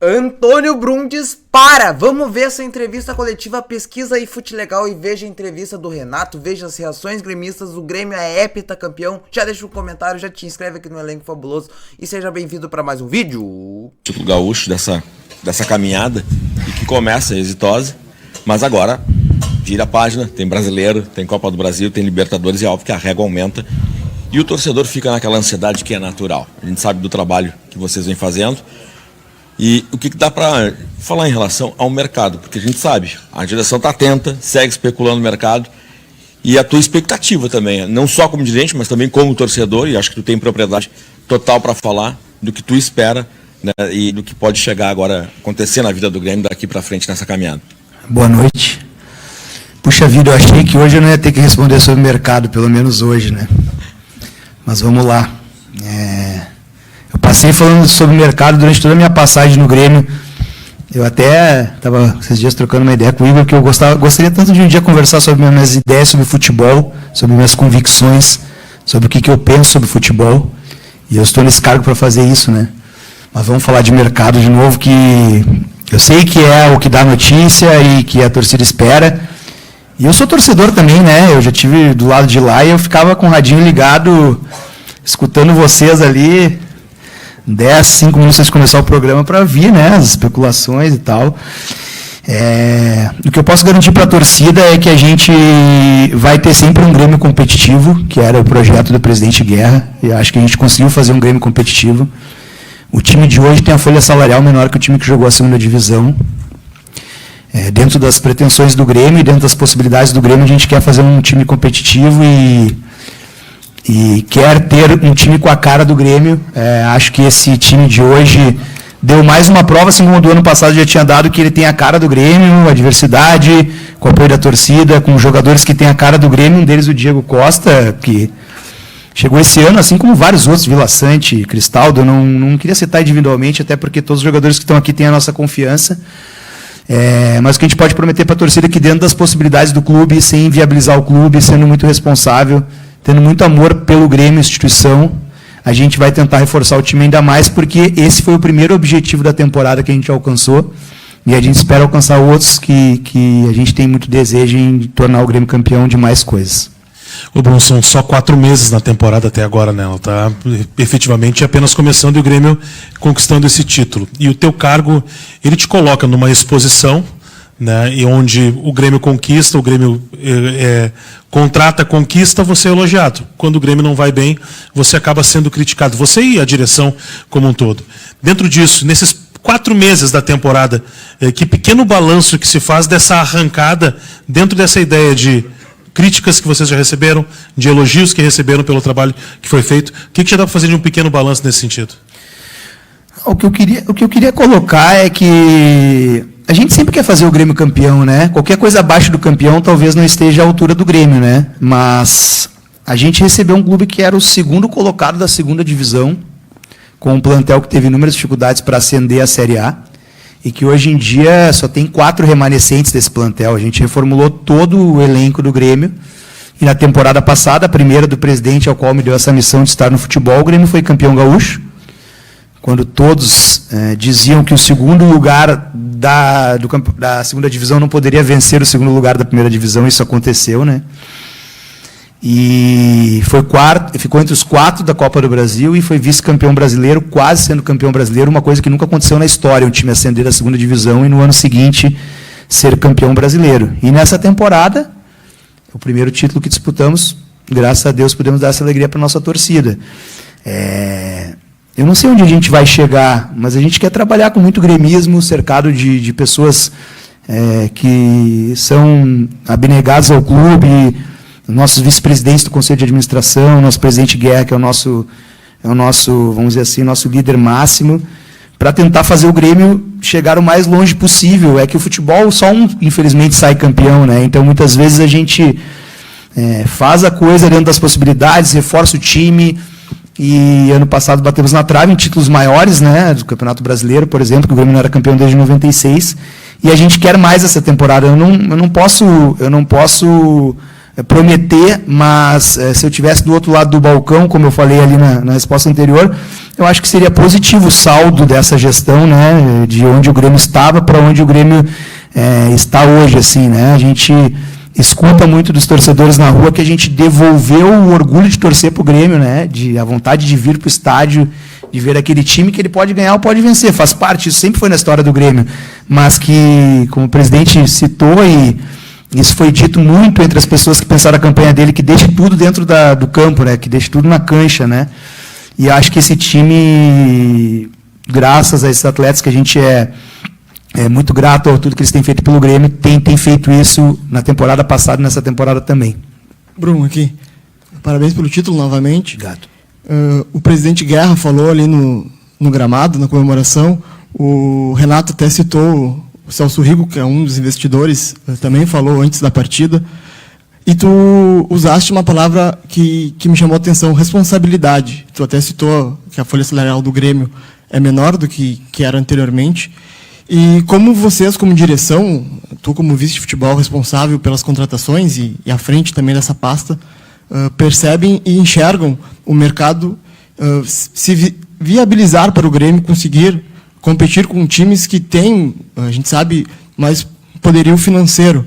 Antônio Brum dispara! Vamos ver essa entrevista coletiva, pesquisa aí Futelegal e veja a entrevista do Renato, veja as reações gremistas, o Grêmio é heptacampeão, já deixa um comentário, já te inscreve aqui no Elenco Fabuloso e seja bem-vindo para mais um vídeo. Título gaúcho dessa caminhada e que começa exitosa, mas agora vira a página, tem brasileiro, tem Copa do Brasil, tem Libertadores e é óbvio que a régua aumenta e o torcedor fica naquela ansiedade que é natural. A gente sabe do trabalho que vocês vêm fazendo. E o que dá para falar em relação ao mercado? Porque a gente sabe, a direção está atenta, segue especulando no mercado. E a tua expectativa também, não só como dirigente, mas também como torcedor, e acho que tu tem propriedade total para falar do que tu espera, né, e do que pode chegar agora, acontecer na vida do Grêmio daqui para frente nessa caminhada. Boa noite. Puxa vida, eu achei que hoje eu não ia ter que responder sobre o mercado, pelo menos hoje, né? Mas vamos lá. Eu passei falando sobre o mercado durante toda a minha passagem no Grêmio. Eu até estava esses dias trocando uma ideia com o Igor, que eu gostaria tanto de um dia conversar sobre minhas ideias sobre futebol, sobre minhas convicções, sobre o que eu penso sobre futebol. E eu estou nesse cargo para fazer isso, né? Mas vamos falar de mercado de novo, que eu sei que é o que dá notícia e que a torcida espera. E eu sou torcedor também, né? Eu já estive do lado de lá e eu ficava com o radinho ligado, escutando vocês ali 10, 5 minutos antes de começar o programa para vir, né, as especulações e tal. O que eu posso garantir para a torcida é que a gente vai ter sempre um Grêmio competitivo, que era o projeto do presidente Guerra, e acho que a gente conseguiu fazer um Grêmio competitivo. O time de hoje tem a folha salarial menor que o time que jogou a segunda divisão. Dentro das pretensões do Grêmio e dentro das possibilidades do Grêmio, a gente quer fazer um time competitivo e quer ter um time com a cara do Grêmio. Acho que esse time de hoje deu mais uma prova, assim como o do ano passado já tinha dado, que ele tem a cara do Grêmio, a diversidade, com o apoio da torcida, com jogadores que têm a cara do Grêmio, um deles o Diego Costa, que chegou esse ano, assim como vários outros, Vila Sante, Cristaldo, eu não queria citar individualmente, até porque todos os jogadores que estão aqui têm a nossa confiança. Mas o que a gente pode prometer para a torcida é que dentro das possibilidades do clube, sem inviabilizar o clube, sendo muito responsável, tendo muito amor pelo Grêmio, instituição, a gente vai tentar reforçar o time ainda mais, porque esse foi o primeiro objetivo da temporada que a gente alcançou, e a gente espera alcançar outros que a gente tem muito desejo em tornar o Grêmio campeão de mais coisas. O Bruno, são só 4 meses na temporada até agora, né? Ela está efetivamente apenas começando e o Grêmio conquistando esse título. E o teu cargo, ele te coloca numa exposição, né, e onde o Grêmio conquista, o Grêmio contrata, conquista, você é elogiado. Quando o Grêmio não vai bem, você acaba sendo criticado. Você e a direção como um todo. Dentro disso, nesses 4 meses da temporada, que pequeno balanço que se faz dessa arrancada, dentro dessa ideia de críticas que vocês já receberam, de elogios que receberam pelo trabalho que foi feito, o que já dá para fazer de um pequeno balanço nesse sentido? O que eu queria colocar é que a gente sempre quer fazer o Grêmio campeão, né? Qualquer coisa abaixo do campeão talvez não esteja à altura do Grêmio, né? Mas a gente recebeu um clube que era o segundo colocado da segunda divisão, com um plantel que teve inúmeras dificuldades para ascender à Série A, e que hoje em dia só tem 4 remanescentes desse plantel. A gente reformulou todo o elenco do Grêmio, e na temporada passada, a primeira do presidente ao qual me deu essa missão de estar no futebol, o Grêmio foi campeão gaúcho, quando todos diziam que o segundo lugar da segunda divisão não poderia vencer o segundo lugar da primeira divisão, isso aconteceu, né? E ficou entre os 4 da Copa do Brasil e foi vice-campeão brasileiro, quase sendo campeão brasileiro, uma coisa que nunca aconteceu na história, um time ascender da segunda divisão e no ano seguinte ser campeão brasileiro. E nessa temporada, o primeiro título que disputamos, graças a Deus podemos dar essa alegria para a nossa torcida. Eu não sei onde a gente vai chegar, mas a gente quer trabalhar com muito gremismo, cercado de pessoas que são abnegadas ao clube, nossos vice-presidentes do Conselho de Administração, nosso presidente Guerra, que é o nosso, vamos dizer assim, nosso líder máximo, para tentar fazer o Grêmio chegar o mais longe possível. É que o futebol, só um, infelizmente, sai campeão, né? Então, muitas vezes, a gente faz a coisa dentro das possibilidades, reforça o time. E ano passado batemos na trave em títulos maiores, né, do Campeonato Brasileiro, por exemplo, que o Grêmio não era campeão desde 96, e a gente quer mais essa temporada. Eu não posso prometer, mas se eu tivesse do outro lado do balcão, como eu falei ali na resposta anterior, eu acho que seria positivo o saldo dessa gestão, né, de onde o Grêmio estava para onde o Grêmio está hoje, assim, né? A gente escuta muito dos torcedores na rua que a gente devolveu o orgulho de torcer para o Grêmio, né, a vontade de vir para o estádio, de ver aquele time que ele pode ganhar ou pode vencer, faz parte, isso sempre foi na história do Grêmio, mas que, como o presidente citou, e isso foi dito muito entre as pessoas que pensaram a campanha dele, que deixe tudo dentro do campo, né, que deixe tudo na cancha, né, e acho que esse time, graças a esses atletas que a gente é muito grato a tudo que eles têm feito pelo Grêmio, tem feito isso na temporada passada e nessa temporada também. Bruno, aqui. Parabéns pelo título novamente. Obrigado. O presidente Guerra falou ali no gramado, na comemoração. O Renato até citou o Celso Rigo, que é um dos investidores, também falou antes da partida. E tu usaste uma palavra que me chamou a atenção, responsabilidade. Tu até citou que a folha salarial do Grêmio é menor do que era anteriormente. E como vocês, como direção, tu como vice de futebol responsável pelas contratações e à frente também dessa pasta, percebem e enxergam o mercado se viabilizar para o Grêmio conseguir competir com times que têm, a gente sabe, mais poderio financeiro.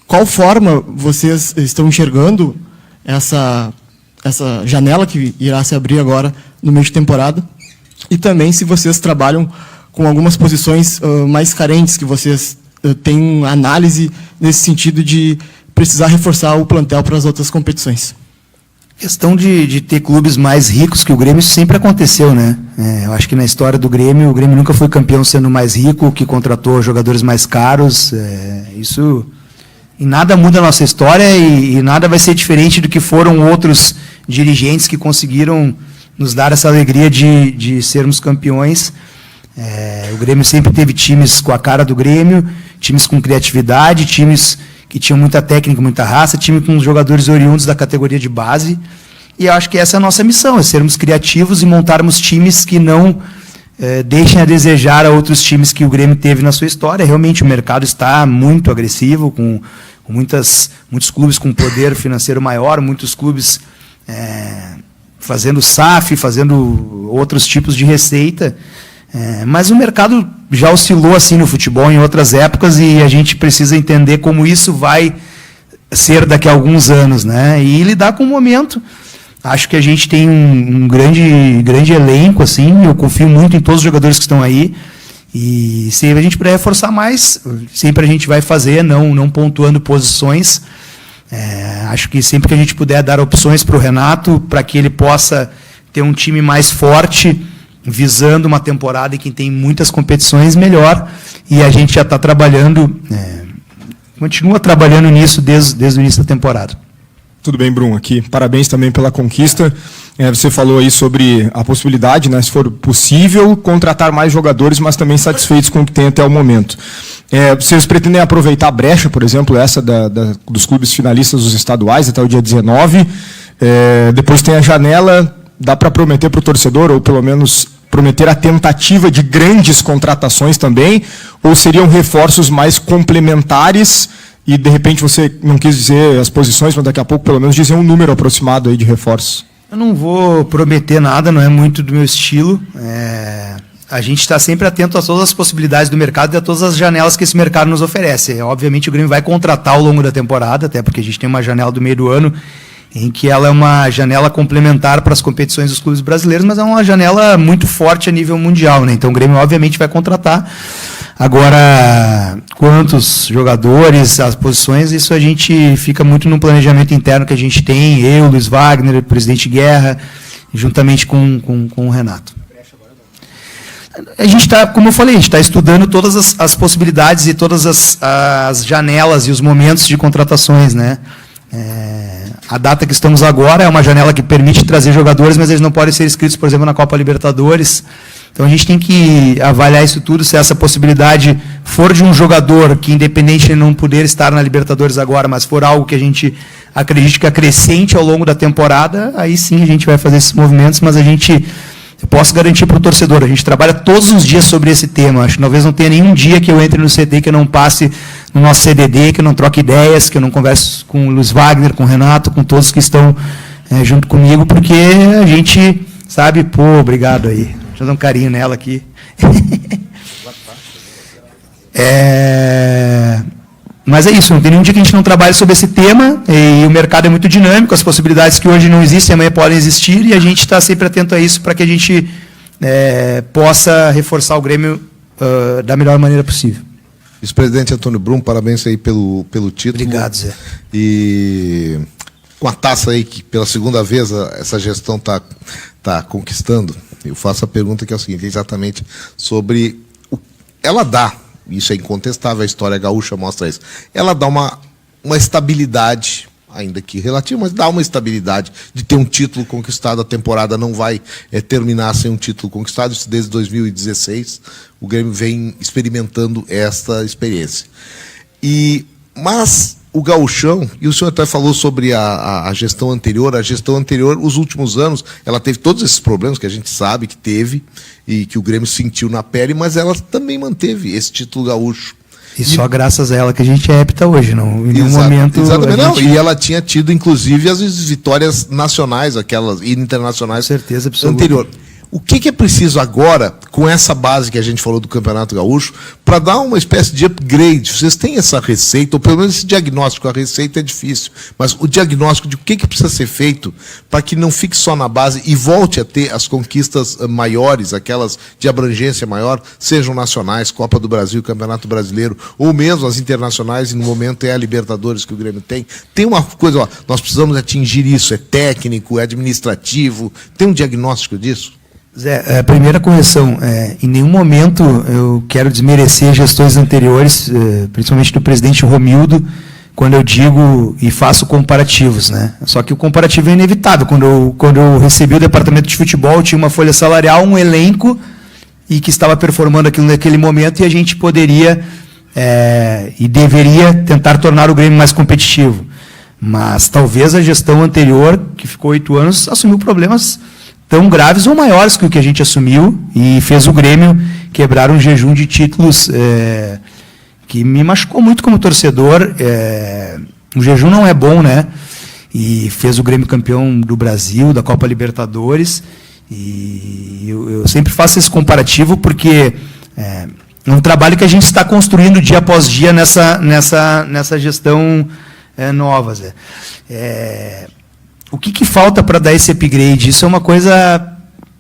Qual forma vocês estão enxergando essa janela que irá se abrir agora no meio de temporada? E também se vocês trabalham com algumas posições mais carentes, que vocês têm análise nesse sentido de precisar reforçar o plantel para as outras competições. Questão de ter clubes mais ricos que o Grêmio, isso sempre aconteceu, né? Eu acho que na história do Grêmio, o Grêmio nunca foi campeão sendo mais rico, que contratou jogadores mais caros. Isso em nada muda a nossa história e nada vai ser diferente do que foram outros dirigentes que conseguiram nos dar essa alegria de sermos campeões. O Grêmio sempre teve times com a cara do Grêmio, times com criatividade, times que tinham muita técnica, muita raça, time com jogadores oriundos da categoria de base. E eu acho que essa é a nossa missão, é sermos criativos e montarmos times que não deixem a desejar a outros times que o Grêmio teve na sua história. Realmente o mercado está muito agressivo, com muitos clubes com poder financeiro maior, muitos clubes fazendo SAF, fazendo outros tipos de receita. Mas o mercado já oscilou assim no futebol em outras épocas e a gente precisa entender como isso vai ser daqui a alguns anos, né? E lidar com o momento. Acho que a gente tem um grande elenco, assim, eu confio muito em todos os jogadores que estão aí. E se a gente puder reforçar mais, sempre a gente vai fazer, não pontuando posições. Acho que sempre que a gente puder dar opções para o Renato, para que ele possa ter um time mais forte, visando uma temporada em que tem muitas competições, melhor. E a gente já está trabalhando, continua trabalhando nisso desde o início da temporada. Tudo bem, Bruno, aqui. Parabéns também pela conquista. Você falou aí sobre a possibilidade, né, se for possível, contratar mais jogadores, mas também satisfeitos com o que tem até o momento. Vocês pretendem aproveitar a brecha, por exemplo, essa dos clubes finalistas dos estaduais até o dia 19. Depois tem a janela. Dá para prometer para o torcedor, ou pelo menos prometer a tentativa de grandes contratações também, ou seriam reforços mais complementares e, de repente, você não quis dizer as posições, mas daqui a pouco, pelo menos, dizer um número aproximado aí de reforços? Eu não vou prometer nada, não é muito do meu estilo. A gente está sempre atento a todas as possibilidades do mercado e a todas as janelas que esse mercado nos oferece. Obviamente, o Grêmio vai contratar ao longo da temporada, até porque a gente tem uma janela do meio do ano, em que ela é uma janela complementar para as competições dos clubes brasileiros, mas é uma janela muito forte a nível mundial, né? Então o Grêmio obviamente vai contratar. Agora, quantos jogadores, as posições, isso a gente fica muito no planejamento interno que a gente tem, eu, Luiz Wagner, o presidente Guerra, juntamente com o Renato. A gente está, como eu falei, a gente está estudando todas as possibilidades e todas as janelas e os momentos de contratações, né? A data que estamos agora é uma janela que permite trazer jogadores, mas eles não podem ser inscritos, por exemplo, na Copa Libertadores. Então a gente tem que avaliar isso tudo, se essa possibilidade for de um jogador que, independente de não poder estar na Libertadores agora, mas for algo que a gente acredite que acrescente ao longo da temporada, aí sim a gente vai fazer esses movimentos, mas eu posso garantir para o torcedor, a gente trabalha todos os dias sobre esse tema. Acho que talvez não tenha nenhum dia que eu entre no CT que eu não passe no nosso CDD, que eu não troco ideias, que eu não converso com o Luiz Wagner, com o Renato, com todos que estão junto comigo, porque a gente sabe, pô, obrigado aí. Deixa eu dar um carinho nela aqui. Mas é isso, não tem nenhum dia que a gente não trabalhe sobre esse tema, e o mercado é muito dinâmico, as possibilidades que hoje não existem, amanhã podem existir, e a gente está sempre atento a isso para que a gente possa reforçar o Grêmio da melhor maneira possível. Vice-presidente Antônio Brum, parabéns aí pelo título. Obrigado, Zé. E com a taça aí, que pela segunda vez essa gestão tá conquistando, eu faço a pergunta que é o seguinte, exatamente sobre... Ela dá, isso é incontestável, a história gaúcha mostra isso, ela dá uma estabilidade, ainda que relativa, mas dá uma estabilidade de ter um título conquistado, a temporada não vai terminar sem um título conquistado, isso desde 2016, o Grêmio vem experimentando esta experiência. Mas o gauchão, e o senhor até falou sobre a gestão anterior, os últimos anos, ela teve todos esses problemas que a gente sabe que teve, e que o Grêmio sentiu na pele, mas ela também manteve esse título gaúcho. E só graças a ela que a gente é hepta hoje, não? Em nenhum momento... Exatamente, não. E ela tinha tido, inclusive, as vitórias nacionais, aquelas internacionais. Certeza absoluta. Anterior. O que é preciso agora, com essa base que a gente falou do Campeonato Gaúcho, para dar uma espécie de upgrade? Vocês têm essa receita, ou pelo menos esse diagnóstico, a receita é difícil, mas o diagnóstico de o que precisa ser feito para que não fique só na base e volte a ter as conquistas maiores, aquelas de abrangência maior, sejam nacionais, Copa do Brasil, Campeonato Brasileiro, ou mesmo as internacionais, e no momento é a Libertadores que o Grêmio tem. Tem uma coisa, ó, nós precisamos atingir isso, é técnico, é administrativo, tem um diagnóstico disso? Zé, a primeira correção, em nenhum momento eu quero desmerecer gestões anteriores, principalmente do presidente Romildo, quando eu digo e faço comparativos, né? Só que o comparativo é inevitável. Quando eu recebi o departamento de futebol, eu tinha uma folha salarial, um elenco, e que estava performando aquilo naquele momento, e a gente poderia e deveria tentar tornar o Grêmio mais competitivo. Mas talvez a gestão anterior, que ficou 8 anos, assumiu problemas tão graves ou maiores que o que a gente assumiu e fez o Grêmio quebrar um jejum de títulos que me machucou muito como torcedor. O jejum não é bom, né? E fez o Grêmio campeão do Brasil, da Copa Libertadores. E eu sempre faço esse comparativo porque é um trabalho que a gente está construindo dia após dia nessa gestão nova, Zé. O que falta para dar esse upgrade? Isso é uma coisa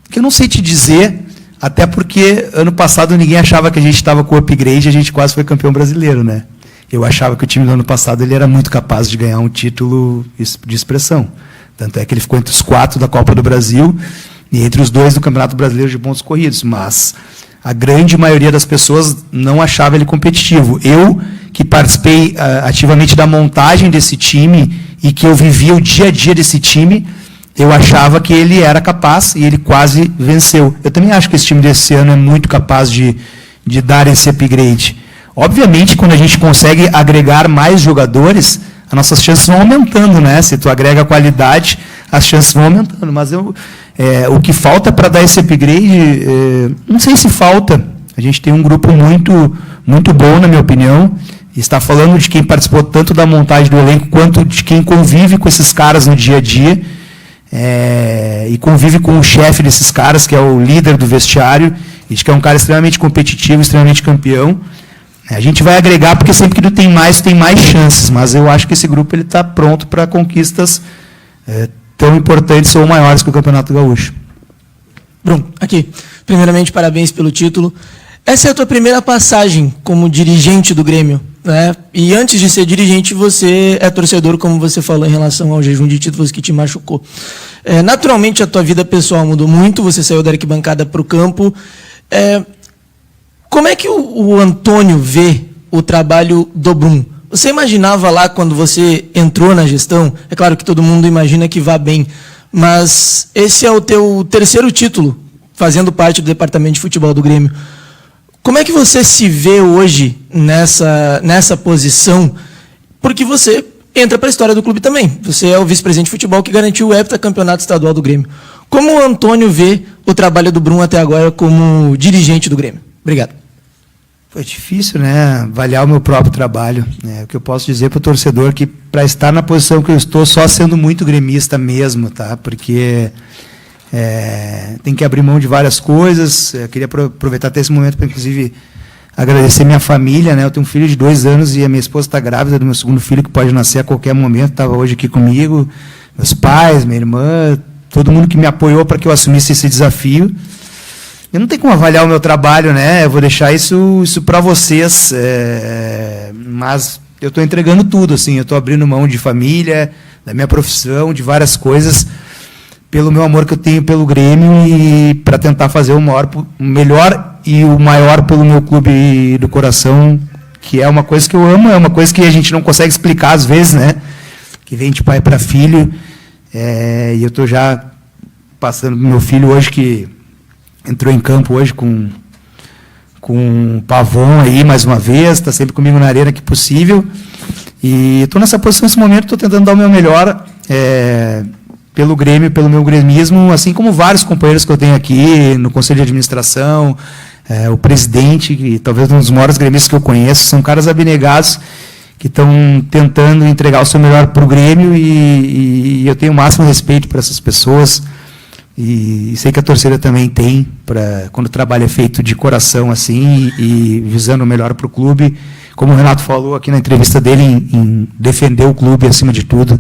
que eu não sei te dizer, até porque ano passado ninguém achava que a gente estava com o upgrade, a gente quase foi campeão brasileiro, né? Eu achava que o time do ano passado ele era muito capaz de ganhar um título de expressão. Tanto é que ele ficou entre os 4 da Copa do Brasil e entre os 2 do Campeonato Brasileiro de pontos corridos. Mas a grande maioria das pessoas não achava ele competitivo. Eu, que participei ativamente da montagem desse time e que eu vivia o dia a dia desse time, eu achava que ele era capaz e ele quase venceu. Eu também acho que esse time desse ano é muito capaz de dar esse upgrade. Obviamente, quando a gente consegue agregar mais jogadores, as nossas chances vão aumentando, né? Se tu agrega qualidade, as chances vão aumentando. Mas o que falta para dar esse upgrade, não sei se falta. A gente tem um grupo muito, muito bom, na minha opinião. Está falando de quem participou tanto da montagem do elenco, quanto de quem convive com esses caras no dia a dia, e convive com o chefe desses caras, que é o líder do vestiário, e de que é um cara extremamente competitivo, extremamente campeão. A gente vai agregar, porque sempre que tem mais chances, mas eu acho que esse grupo está pronto para conquistas tão importantes ou maiores que o Campeonato Gaúcho. Bruno, aqui. Primeiramente, parabéns pelo título. Essa é a tua primeira passagem como dirigente do Grêmio, né? E antes de ser dirigente, você é torcedor, como você falou, em relação ao jejum de títulos que te machucou. Naturalmente, a tua vida pessoal mudou muito, você saiu da arquibancada para o campo. Como é que o Antônio vê o trabalho do Brum? Você imaginava lá, quando você entrou na gestão, é claro que todo mundo imagina que vá bem, mas esse é o teu terceiro título, fazendo parte do departamento de futebol do Grêmio. Como é que você se vê hoje nessa posição? Porque você entra para a história do clube também. Você é o vice-presidente de futebol que garantiu o heptacampeonato estadual do Grêmio. Como o Antônio vê o trabalho do Brum até agora como dirigente do Grêmio? Obrigado. Foi difícil, né, avaliar o meu próprio trabalho. O que eu posso dizer para o torcedor que, para estar na posição que eu estou, só sendo muito gremista mesmo, tá? Porque tem que abrir mão de várias coisas. Eu queria aproveitar até esse momento para, inclusive, agradecer minha família, né? Eu tenho um filho de 2 anos e a minha esposa está grávida do meu segundo filho, que pode nascer a qualquer momento. Estava hoje aqui comigo, meus pais, minha irmã, todo mundo que me apoiou para que eu assumisse esse desafio. Eu não tenho como avaliar o meu trabalho, né? Eu vou deixar isso para vocês, mas eu estou entregando tudo, assim. Eu estou abrindo mão de família, da minha profissão, de várias coisas, pelo meu amor que eu tenho pelo Grêmio e para tentar fazer o melhor e o maior pelo meu clube do coração, que é uma coisa que eu amo, é uma coisa que a gente não consegue explicar às vezes, né? Que vem de pai para filho. E eu estou já passando pro meu filho hoje, que entrou em campo hoje com o Pavon aí, mais uma vez, está sempre comigo na arena que possível. E estou nessa posição nesse momento, estou tentando dar o meu melhor pelo Grêmio, pelo meu gremismo, assim como vários companheiros que eu tenho aqui no Conselho de Administração, o presidente, que talvez um dos maiores gremistas que eu conheço, são caras abnegados que estão tentando entregar o seu melhor para o Grêmio e eu tenho o máximo respeito por essas pessoas. E sei que a torcida também tem, quando o trabalho é feito de coração assim e visando o melhor para o clube, como o Renato falou aqui na entrevista dele, em defender o clube acima de tudo,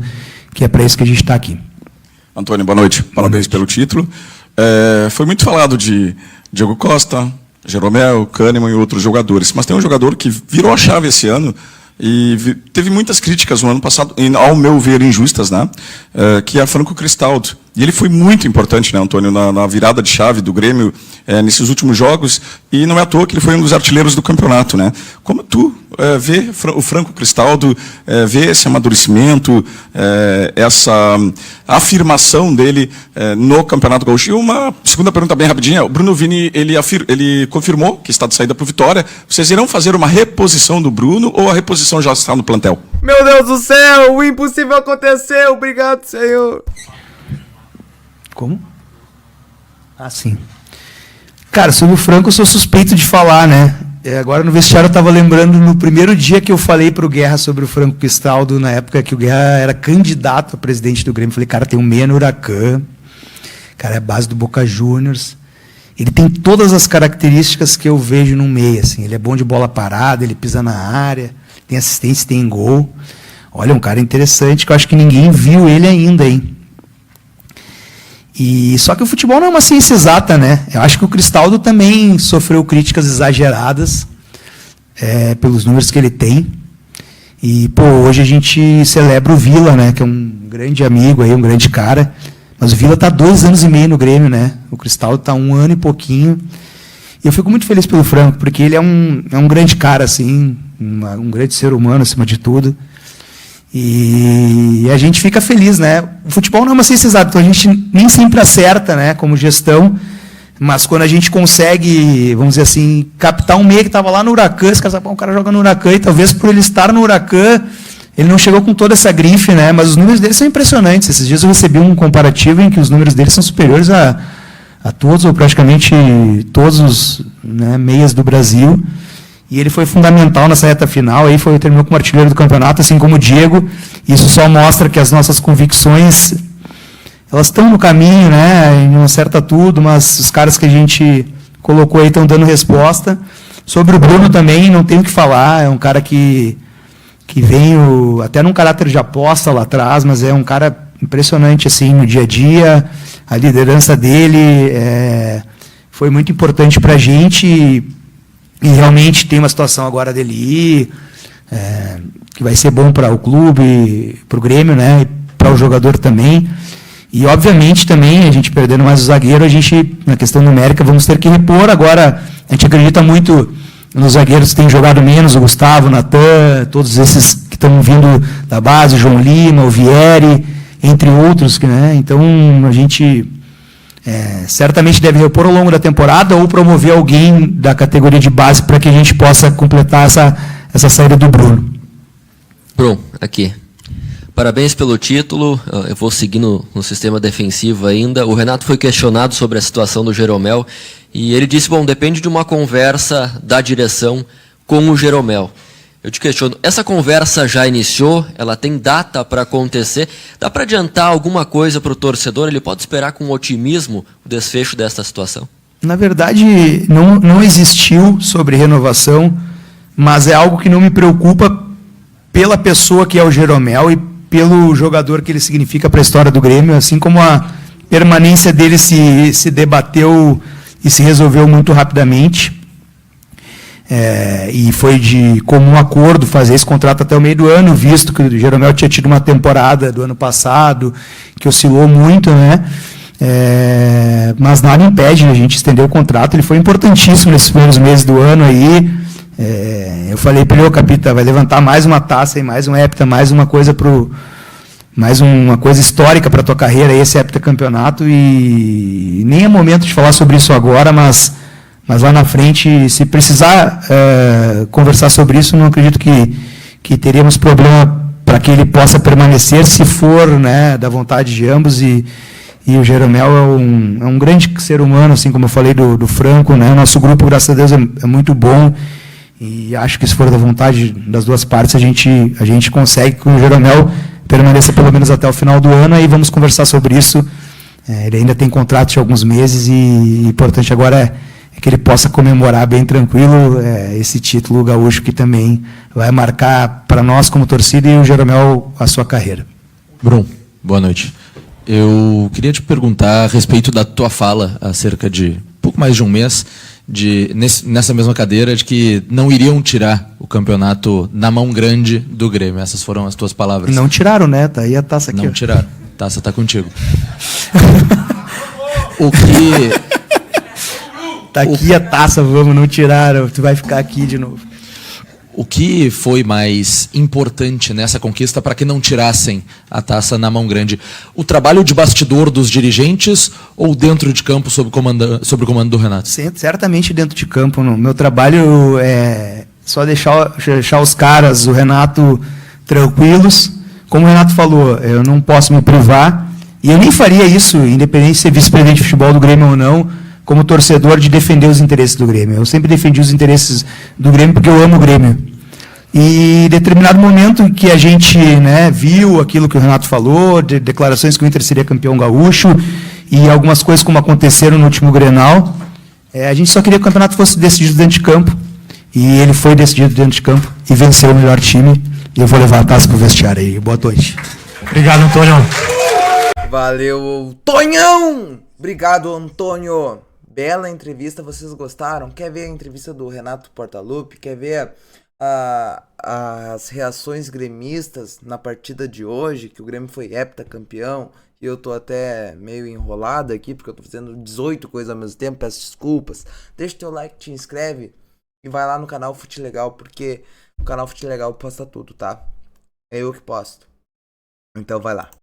que é para isso que a gente está aqui. Antônio, boa noite. Parabéns pelo título. Foi muito falado de Diego Costa, Jeromel, Kahneman e outros jogadores, mas tem um jogador que virou a chave esse ano e teve muitas críticas no ano passado, ao meu ver injustas, né? Que é Franco Cristaldo. E ele foi muito importante, né, Antônio, na virada de chave do Grêmio nesses últimos jogos, e não é à toa que ele foi um dos artilheiros do campeonato, né? Como tu vê o Franco Cristaldo, vê esse amadurecimento, essa afirmação dele no Campeonato Gaúcho? E uma segunda pergunta bem rapidinha. O Bruno Vini, ele confirmou que está de saída para o Vitória. Vocês irão fazer uma reposição do Bruno ou a reposição já está no plantel? Meu Deus do céu, o impossível aconteceu, obrigado, Senhor. Como? Sim. Cara, sobre o Franco eu sou suspeito de falar, né? Agora no vestiário eu estava lembrando no primeiro dia que eu falei para o Guerra sobre o Franco Cristaldo, na época que o Guerra era candidato a presidente do Grêmio. Falei, cara, tem um meia no Huracan, cara, é a base do Boca Juniors. Ele tem todas as características que eu vejo no meia, assim. Ele é bom de bola parada, ele pisa na área, tem assistência, tem gol. Olha, um cara interessante que eu acho que ninguém viu ele ainda, hein? Só que o futebol não é uma ciência exata, né? Eu acho que o Cristaldo também sofreu críticas exageradas pelos números que ele tem. E, hoje a gente celebra o Vila, né? Que é um grande amigo aí, um grande cara. Mas o Vila está 2 anos e meio no Grêmio, né? O Cristaldo está 1 ano e pouquinho. E eu fico muito feliz pelo Franco, porque ele é um grande cara, assim, um grande ser humano acima de tudo. E a gente fica feliz, né? O futebol não é uma ciência exata, então a gente nem sempre acerta, né, como gestão, mas quando a gente consegue, vamos dizer assim, captar um meia que estava lá no Huracan, esse cara, o cara joga no Huracan, e talvez por ele estar no Huracan, ele não chegou com toda essa grife, né? Mas os números dele são impressionantes. Esses dias eu recebi um comparativo em que os números dele são superiores a todos, ou praticamente todos os, né, meias do Brasil. E ele foi fundamental nessa reta final, aí terminou como artilheiro do campeonato, assim como o Diego. Isso só mostra que as nossas convicções, elas estão no caminho, né? E não acerta tudo, mas os caras que a gente colocou aí estão dando resposta. Sobre o Bruno também, não tenho o que falar, é um cara que veio até num caráter de aposta lá atrás, mas é um cara impressionante assim no dia a dia. A liderança dele foi muito importante para a gente. E realmente tem uma situação agora dele ir, que vai ser bom para o clube, para o Grêmio, né, e para o jogador também. E, obviamente, também, a gente perdendo mais o zagueiro, a gente, na questão numérica, vamos ter que repor. Agora, a gente acredita muito nos zagueiros que têm jogado menos, o Gustavo, o Natan, todos esses que estão vindo da base, o João Lima, o Vieri, entre outros. Né, então, a gente... certamente deve repor ao longo da temporada ou promover alguém da categoria de base para que a gente possa completar essa saída do Bruno. Bruno, aqui. Parabéns pelo título. Eu vou seguir no sistema defensivo ainda. O Renato foi questionado sobre a situação do Jeromel e ele disse, depende de uma conversa da direção com o Jeromel. Eu te questiono, essa conversa já iniciou? Ela tem data para acontecer? Dá para adiantar alguma coisa para o torcedor? Ele pode esperar com otimismo o desfecho desta situação? Na verdade, não existiu sobre renovação, mas é algo que não me preocupa pela pessoa que é o Jeromel e pelo jogador que ele significa para a história do Grêmio, assim como a permanência dele se debateu e se resolveu muito rapidamente. E foi de comum acordo fazer esse contrato até o meio do ano, visto que o Jeromel tinha tido uma temporada do ano passado que oscilou muito, né? Mas nada impede a gente estender o contrato. Ele foi importantíssimo nesses primeiros meses do ano aí. Eu falei para ele, Capita, vai levantar mais uma taça e mais um hepta, mais uma coisa histórica para a tua carreira, esse heptacampeonato, e nem é momento de falar sobre isso agora, mas lá na frente, se precisar conversar sobre isso, não acredito que teríamos problema para que ele possa permanecer, se for, né, da vontade de ambos, e o Jeromel é um grande ser humano, assim como eu falei do Franco, né? Nosso grupo, graças a Deus, é muito bom, e acho que se for da vontade das duas partes, a gente consegue que o Jeromel permaneça pelo menos até o final do ano, aí vamos conversar sobre isso. Ele ainda tem contrato de alguns meses, e o importante agora é que ele possa comemorar bem tranquilo esse título gaúcho, que também vai marcar para nós como torcida e o Jeromel a sua carreira. Brum, boa noite. Eu queria te perguntar a respeito da tua fala há cerca de pouco mais de um mês, nessa mesma cadeira, de que não iriam tirar o campeonato na mão grande do Grêmio. Essas foram as tuas palavras. Não tiraram, né? Tá aí a taça aqui. Não tiraram. A taça está contigo. Tá aqui a taça, vamos, não tiraram. Tu vai ficar aqui de novo. O que foi mais importante nessa conquista para que não tirassem a taça na mão grande? O trabalho de bastidor dos dirigentes ou dentro de campo sob o comando do Renato? Certamente dentro de campo. No meu trabalho é só deixar os caras, o Renato, tranquilos. Como o Renato falou, eu não posso me privar, e eu nem faria isso, independente de ser vice-presidente de futebol do Grêmio ou não, como torcedor, de defender os interesses do Grêmio. Eu sempre defendi os interesses do Grêmio porque eu amo o Grêmio. E em determinado momento que a gente, né, viu aquilo que o Renato falou, de declarações que o Inter seria campeão gaúcho, e algumas coisas como aconteceram no último Grenal, a gente só queria que o campeonato fosse decidido dentro de campo, e ele foi decidido dentro de campo, e venceu o melhor time, e eu vou levar a taça para o vestiário aí. Boa noite. Obrigado, Antônio. Valeu, Tonhão! Obrigado, Antônio. Bela entrevista, vocês gostaram? Quer ver a entrevista do Renato Portaluppi? Quer ver as reações gremistas na partida de hoje, que o Grêmio foi heptacampeão, e eu tô até meio enrolado aqui, porque eu tô fazendo 18 coisas ao mesmo tempo, peço desculpas. Deixa o teu like, te inscreve e vai lá no canal Fute Legal, porque o canal Fute Legal posta tudo, tá? É eu que posto. Então vai lá.